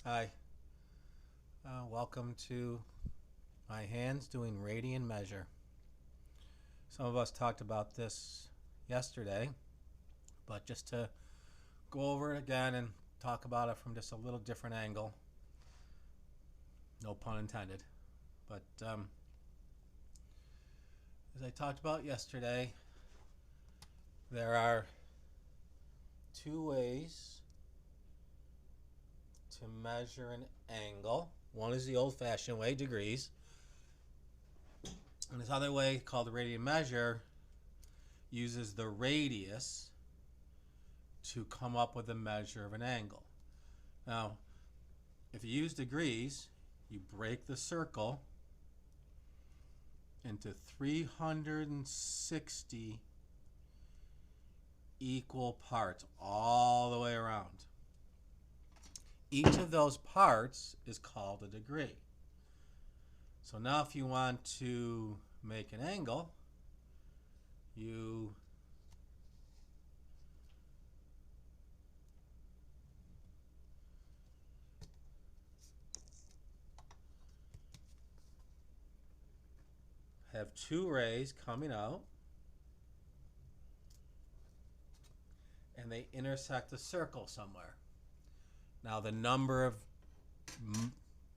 Hi, welcome to my hands doing radian measure. Some of us talked about this yesterday, but just to go over it again and talk about it from just a little different angle, no pun intended. But as I talked about yesterday, there are two ways to measure an angle. One is the old-fashioned way, degrees, and this other way, called the radian measure, uses the radius to come up with a measure of an angle. Now, if you use degrees, you break the circle into 360 equal parts all the way around. Each of those parts is called a degree. So now if you want to make an angle, you have two rays coming out, and they intersect a circle somewhere. Now the number of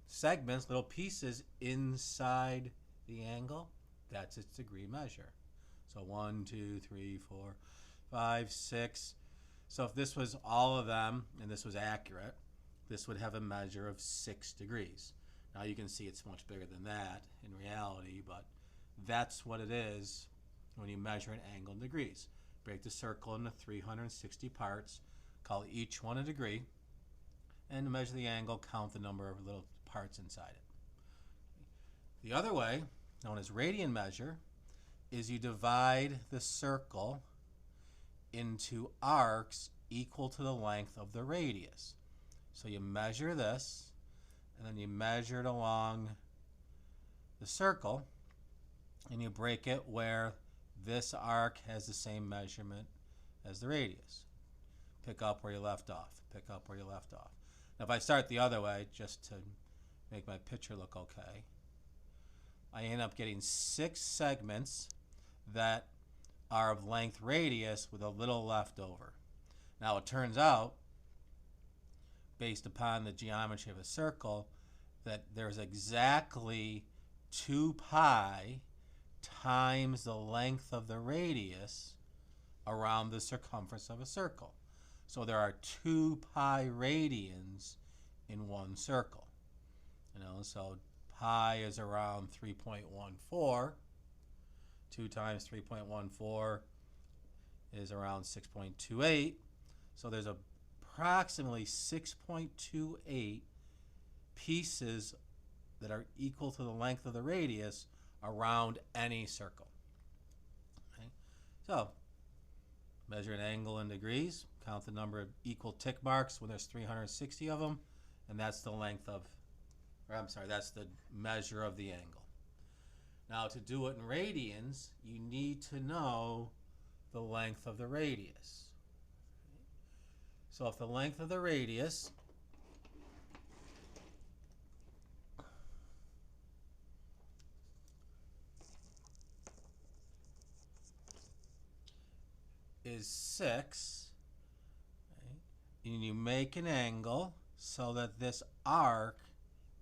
segments, little pieces inside the angle, that's its degree measure. So 1, 2, 3, 4, 5, 6. So if this was all of them and this was accurate, this would have a measure of 6 degrees. Now you can see it's much bigger than that in reality, but that's what it is when you measure an angle in degrees. Break the circle into 360 parts, call each one a degree, and to measure the angle, count the number of little parts inside it. The other way, known as radian measure, is you divide the circle into arcs equal to the length of the radius. So you measure this, and then you measure it along the circle, and you break it where this arc has the same measurement as the radius. Pick up where you left off. Pick up where you left off. Now if I start the other way, just to make my picture look okay, I end up getting 6 segments that are of length radius with a little left over. Now it turns out, based upon the geometry of a circle, that there's exactly 2 pi times the length of the radius around the circumference of a circle. So there are 2 pi radians in one circle. So pi is around 3.14. 2 times 3.14 is around 6.28. So there's approximately 6.28 pieces that are equal to the length of the radius around any circle. Okay? So measure an angle in degrees, count the number of equal tick marks when there's 360 of them, and that's the length of, that's the measure of the angle. Now to do it in radians, you need to know the length of the radius. So if the length of the radius is 6, right, and you make an angle so that this arc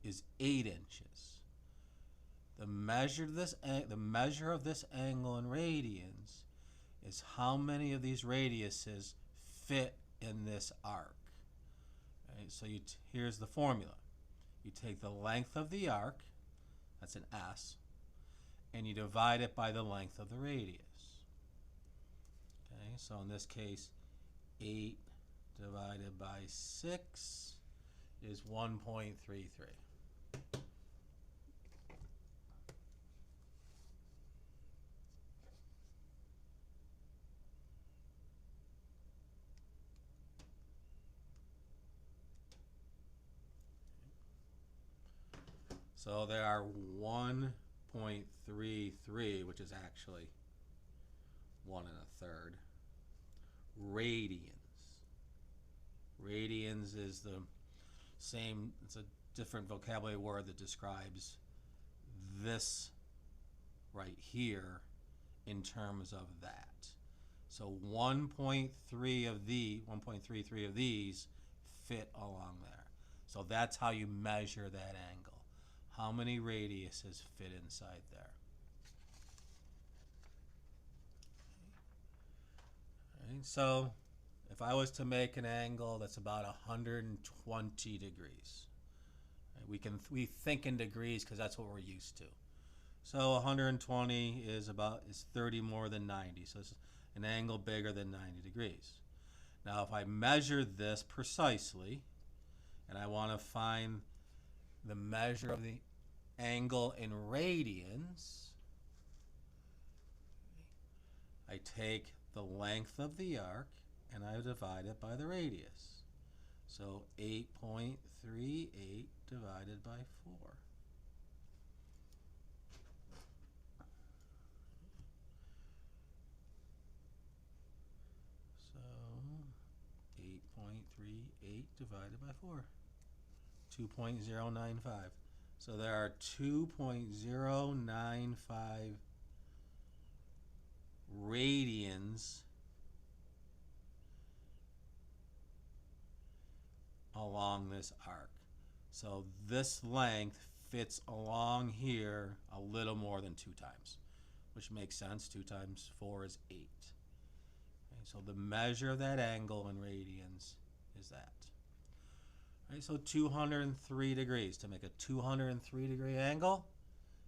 is 8 inches. The measure of this angle in radians is how many of these radiuses fit in this arc. Right, so here's the formula. You take the length of the arc, that's an S, and you divide it by the length of the radius. Okay, so in this case, 8 divided by 6 is 1.33. So there are 1.33, which is actually 1 1/3 radians. Radians is the Same, it's a different vocabulary word that describes this right here in terms of that. So 1.33 of these fit along there. So that's how you measure that angle. How many radiuses fit inside there? Okay. So if I was to make an angle that's about 120 degrees, we think in degrees because that's what we're used to. So 120 is 30 more than 90. So it's an angle bigger than 90 degrees. Now if I measure this precisely and I want to find the measure of the angle in radians, I take the length of the arc and I divide it by the radius. So 8.38 divided by 4. So 8.38 divided by 4. 2.095. So there are 2.095 radians along this arc. So this length fits along here a little more than 2 times, which makes sense. 2 times 4 is 8. Okay, so the measure of that angle in radians is that. Right, so 203 degrees. To make a 203 degree angle,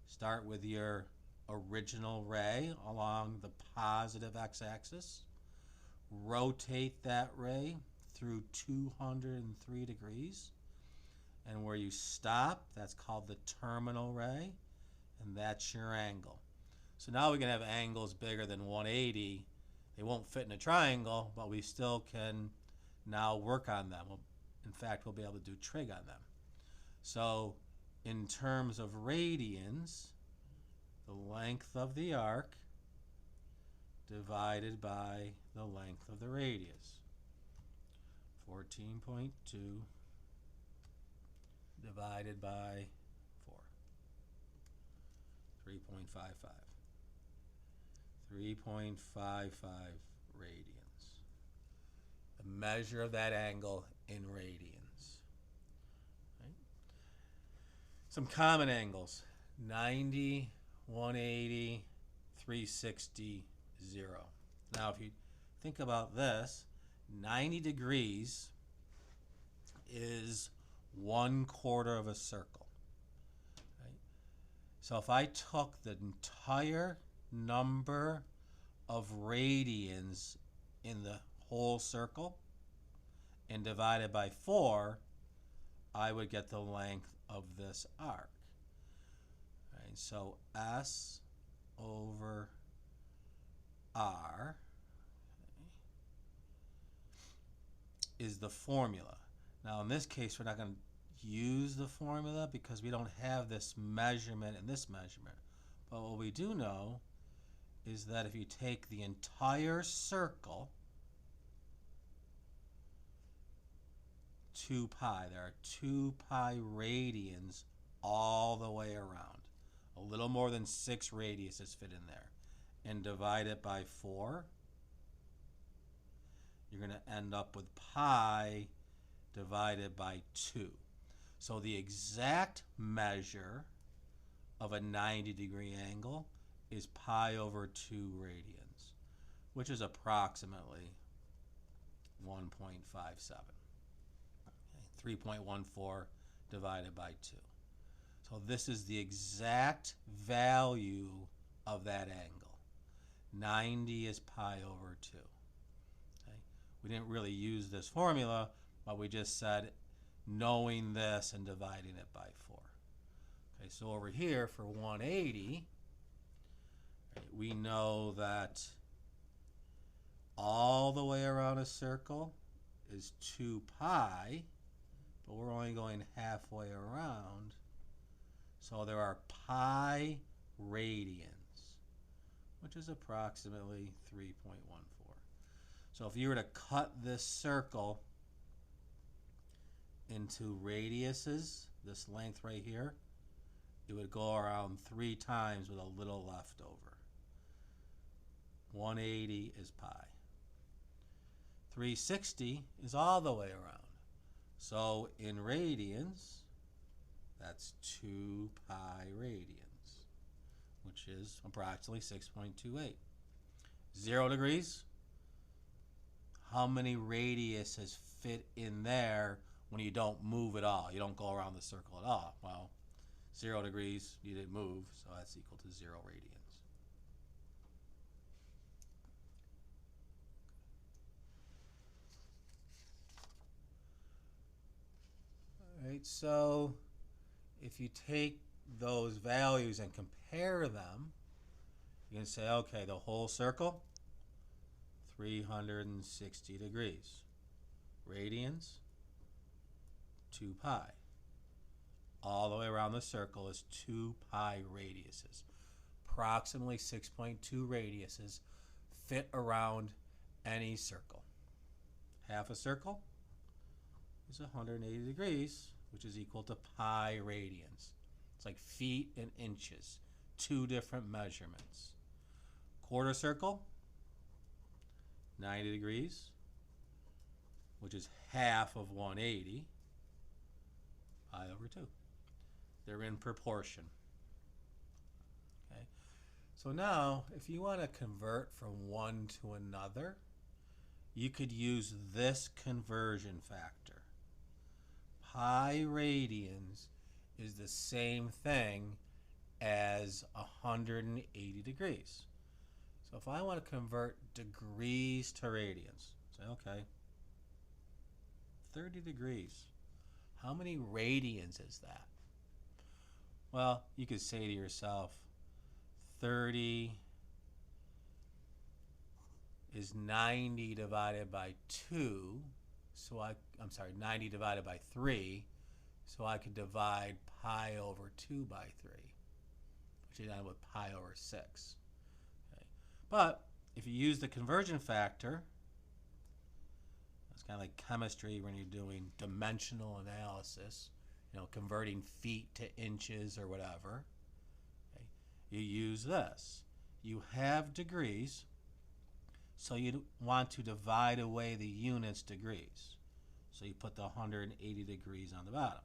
start with your original ray along the positive x-axis. Rotate that ray through 203 degrees. And where you stop, that's called the terminal ray, and that's your angle. So now we can have angles bigger than 180. They won't fit in a triangle, but we still can now work on them. In fact, we'll be able to do trig on them. So in terms of radians, the length of the arc divided by the length of the radius. 14.2 divided by 4. 3.55. 3.55 radians. The measure of that angle in radians. Right? Some common angles: 90, 180, 360, 0. Now if you think about this, 90 degrees is 1/4 of a circle. Right? So if I took the entire number of radians in the whole circle and divided by 4, I would get the length of this arc. Right? So S over R is the formula. Now in this case, we're not going to use the formula because we don't have this measurement and this measurement. But what we do know is that if you take the entire circle, 2 pi, there are 2 pi radians all the way around. A little more than 6 radiuses fit in there. And divide it by 4, you're going to end up with pi divided by 2. So the exact measure of a 90 degree angle is pi over 2 radians, which is approximately 1.57. Okay, 3.14 divided by 2. So this is the exact value of that angle. 90 is pi over 2. Okay? We didn't really use this formula, but we just said knowing this and dividing it by 4. Okay, so over here for 180, right, we know that all the way around a circle is 2 pi, but we're only going halfway around. So there are pi radians, which is approximately 3.14. So if you were to cut this circle into radiuses, this length right here, it would go around 3 times with a little left over. 180 is pi. 360 is all the way around. So in radians, that's 2 pi radians, which is approximately 6.28. 0 degrees, how many radiuses fit in there when you don't move at all? You don't go around the circle at all. Well, 0 degrees, you didn't move, so that's equal to 0 radians. All right, so if you take those values and compare them, you can say, okay, the whole circle, 360 degrees. Radians, 2 pi. All the way around the circle is 2 pi radiuses. Approximately 6.2 radiuses fit around any circle. Half a circle is 180 degrees, which is equal to pi radians. It's like feet and inches, 2 different measurements. Quarter circle, 90 degrees, which is half of 180, pi over 2. They're in proportion. Okay. So now, if you want to convert from one to another, you could use this conversion factor. Pi radians is the same thing as 180 degrees. So if I want to convert degrees to radians, say, okay, 30 degrees. How many radians is that? Well, you could say to yourself, 30 is 90 divided by 2. So I'm sorry, 90 divided by 3. So I could divide pi over 2 by 3, which is end with pi over 6. Okay. But if you use the conversion factor, it's kind of like chemistry when you're doing dimensional analysis, converting feet to inches or whatever. Okay. You use this. You have degrees, so you want to divide away the units degrees. So you put the 180 degrees on the bottom.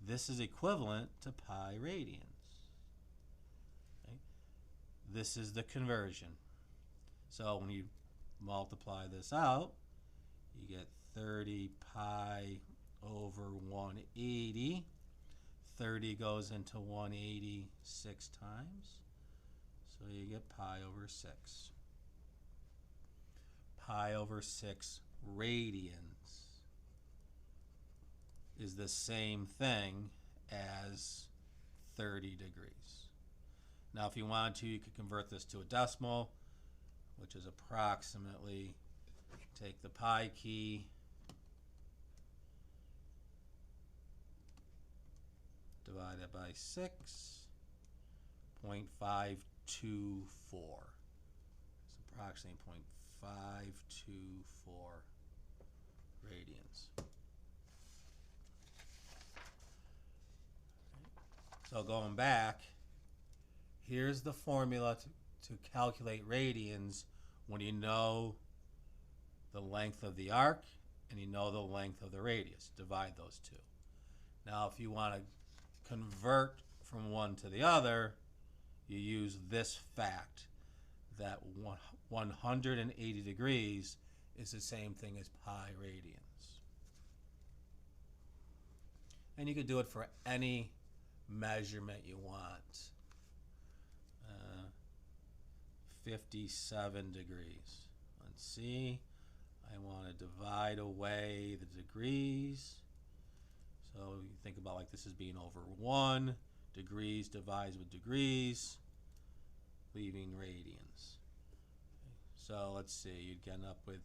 This is equivalent to pi radians. Okay. This is the conversion. So when you multiply this out, you get 30 pi over 180. 30 goes into 180 6 times. So you get pi over 6. Pi over 6 radians is the same thing as 30 degrees. Now if you wanted to, you could convert this to a decimal, which is approximately, take the pi key, divide it by 6.524. It's approximately 0.524 radians. So going back, here's the formula to calculate radians when you know the length of the arc and you know the length of the radius. Divide those two. Now if you want to convert from one to the other, you use this fact that 180 degrees is the same thing as pi radians. And you could do it for any measurement you want. 57 degrees. Let's see. I want to divide away the degrees. So you think about like this as being over 1. Degrees divides with degrees, leaving radians. So let's see. You'd get up with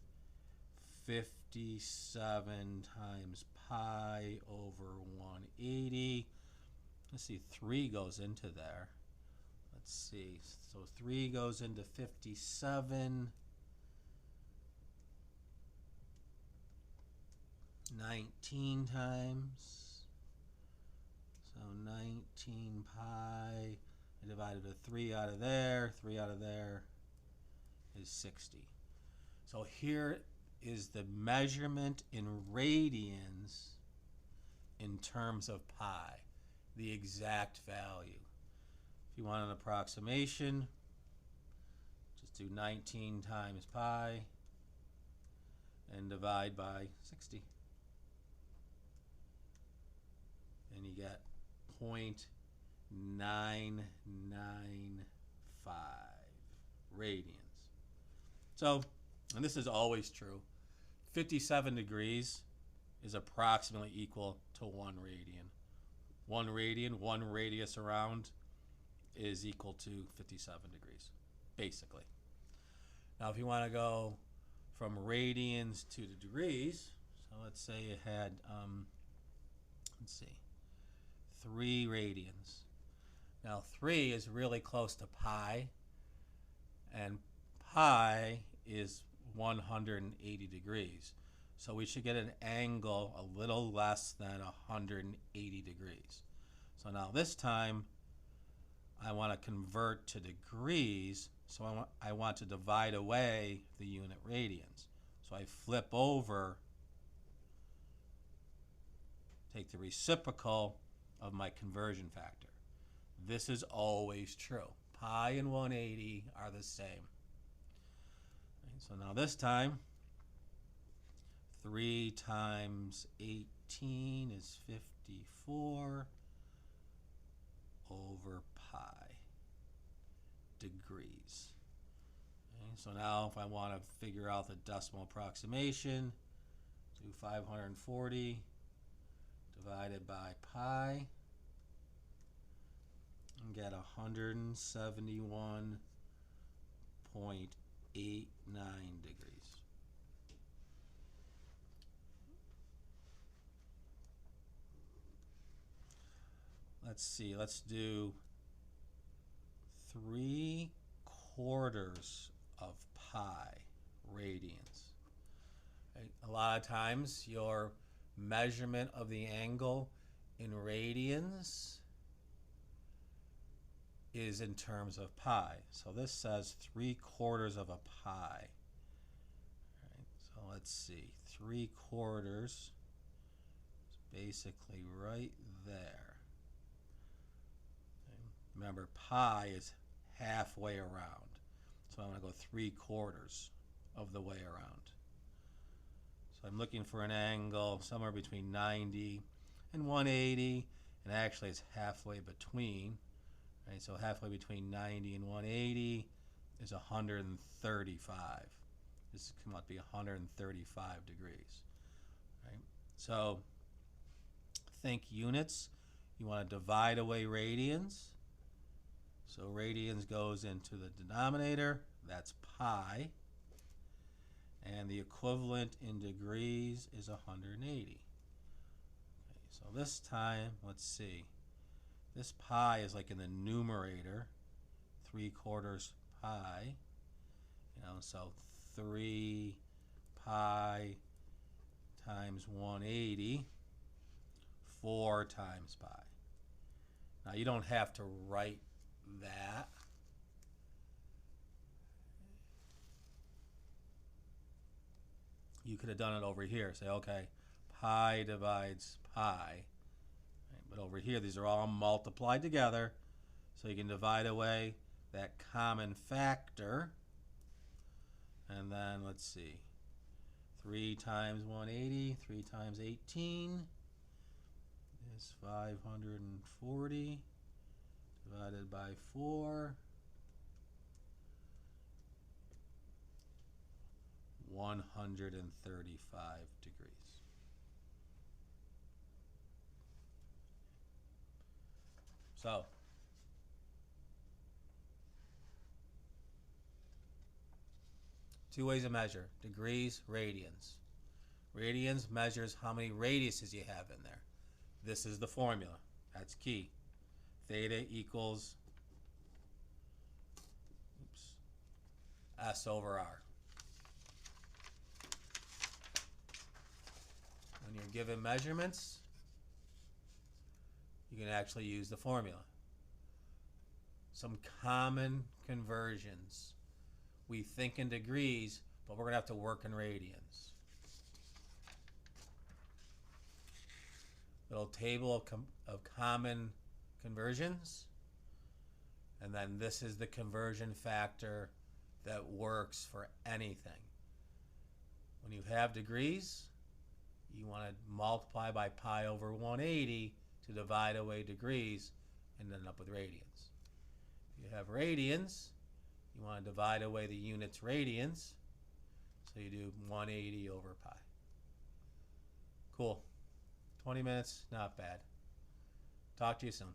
57 times pi over 180. Let's see, 3 goes into there. Let's see, so 3 goes into 57. 19 times. So 19 pi, I divided a 3 out of there, 3 out of there is 60. So here is the measurement in radians in terms of pi, the exact value. If you want an approximation, just do 19 times pi and divide by 60. And you get 0.995 radians. So, and this is always true, 57 degrees is approximately equal to 1 radian. 1 radian, 1 radius around, is equal to 57 degrees, basically. Now, if you want to go from radians to the degrees, so let's say you had, let's see, 3 radians. Now, 3 is really close to pi, and pi is 180 degrees. So we should get an angle a little less than 180 degrees. So now this time, I want to convert to degrees, so I want to divide away the unit radians. So I flip over, take the reciprocal of my conversion factor. This is always true. Pi and 180 are the same. So now this time, 3 times 18 is 54 over pi degrees. Okay, so now if I want to figure out the decimal approximation, do 540 divided by pi and get 171.89 degrees. Let's see, let's do 3/4 of pi radians. Right? A lot of times your measurement of the angle in radians is in terms of pi. So this says 3/4 of a pi. Right, so let's see, 3/4 is basically right there. Remember, pi is halfway around. So I'm going to go 3/4 of the way around. So I'm looking for an angle somewhere between 90 and 180, and actually it's halfway between. Right? So halfway between 90 and 180 is 135. This comes out to be 135 degrees. Right? So think units. You want to divide away radians. So radians goes into the denominator, that's pi, and the equivalent in degrees is 180. Okay, so this time, let's see, this pi is like in the numerator, 3/4 pi, so 3 pi times 180, 4 times pi. Now you don't have to write that. You could have done it over here. Say, okay, pi divides pi. Right, but over here, these are all multiplied together. So you can divide away that common factor. And then, let's see, 3 times 180, 3 times 18 is 540. Divided by 4, 135 degrees. So, two ways to measure: degrees, radians. Radians measures how many radiuses you have in there. This is the formula. That's key. Theta equals S over R. When you're given measurements, you can actually use the formula. Some common conversions. We think in degrees, but we're going to have to work in radians. Little table of common conversions. And then this is the conversion factor that works for anything. When you have degrees, you want to multiply by pi over 180 to divide away degrees and end up with radians. If you have radians, you want to divide away the units radians, so you do 180 over pi. Cool. 20 minutes, not bad. Talk to you soon.